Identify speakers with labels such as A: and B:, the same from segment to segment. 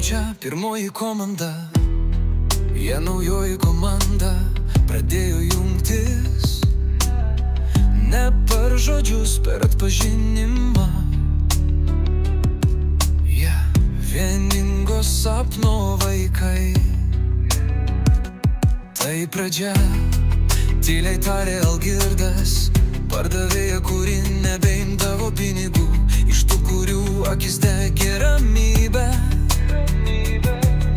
A: čia pirmoji komanda. Jie naujoji komanda pradėjo jungtis, ne per žodžius, per atpažinimą. Jie vieningo sapno vaikai. Tai pradžia, tyliai tarė Algirdas, pardavėja, kuri nebeimdavo pinigų iš tų, kurių akis degė ramybę.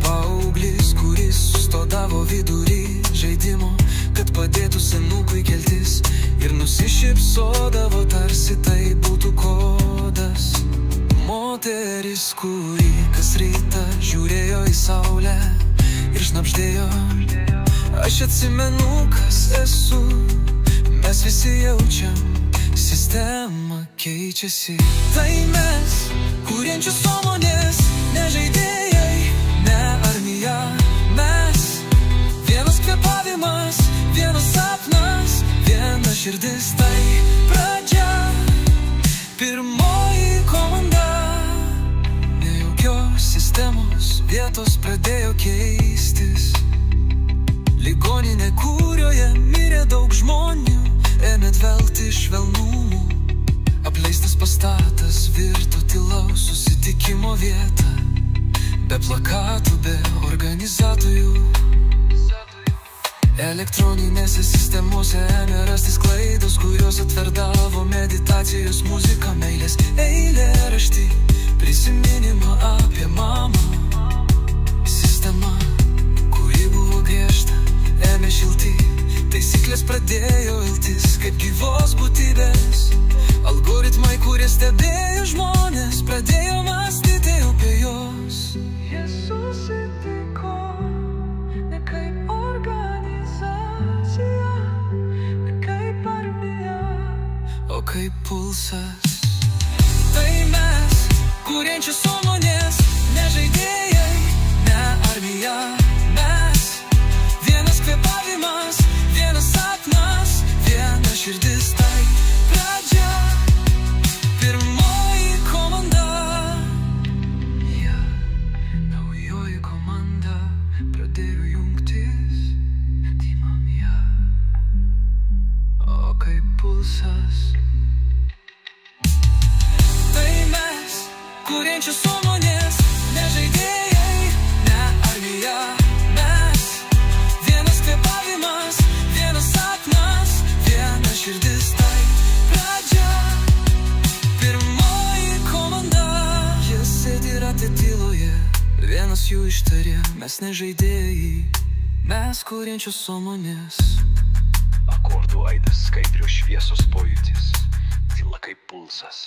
A: Paauglys, kuris sustodavo vidury žaidimo, kad padėtų senukui keltis, ir nusišypsodavo, tarsi tai būtų kodas. Moteris, kuri kas rytą žiūrėjo į saulę ir šnabždėjo: aš atsimenu, kas esu. Mes visi jaučiam, sistema keičiasi. Tai mes, kuriančios sąmonės, ne žaidėjai, ne armija. Mes, vienas kvėpavimas, vienas sapnas, viena širdis. Tai pradžia, pirmoji komanda. Nejaukios sistemos vietos pradėjo keistis. Ligoninė, kurioje mirė daug žmonių, ėmė dvelgti švelnumų. Apleistas pastatas virto tylaus susitikimo vieta, be plakatų, be organizatorių. Elektroninėse sistemose ėmė rastis klaidos, kurios atverdavo meditacijos muziką, meilės eilėraštį, prisiminimą apie mamą. Sistema, kuri buvo griežta, ėmė šilti, taisyklės pradėjo iltis kaip gyvos būtybės. Algoritmai, kurie stebėjo žmonės, pradėjo mąstyti apie juos. Jie susitiko ne kaip organizacija, ne kaip armija, o kaip pulsas. Tai mes, kuriančios sąmonės, ne žaidėjai, ne armija. Mes, vienas kvėpavimas, vienas sapnas, viena širdis. Tai pradžia, pirmoji komanda. Ja, naujoji komanda pradėjo jungtis. Timam ją, o kaip pulsas. Tai mes, kuriančios sąmonės, ne žaidėjai, ne armija. Mes, vienas kvėpavimas, vienas sapnas, viena širdis. Tai pradžia, pirmoji komanda. Jie sėdi rate tyloje, vienas jų ištarė: mes ne žaidėjai, mes kuriančios sąmonės.
B: Akordų aidas, skaidrios šviesos pojūtis, tyla kaip pulsas.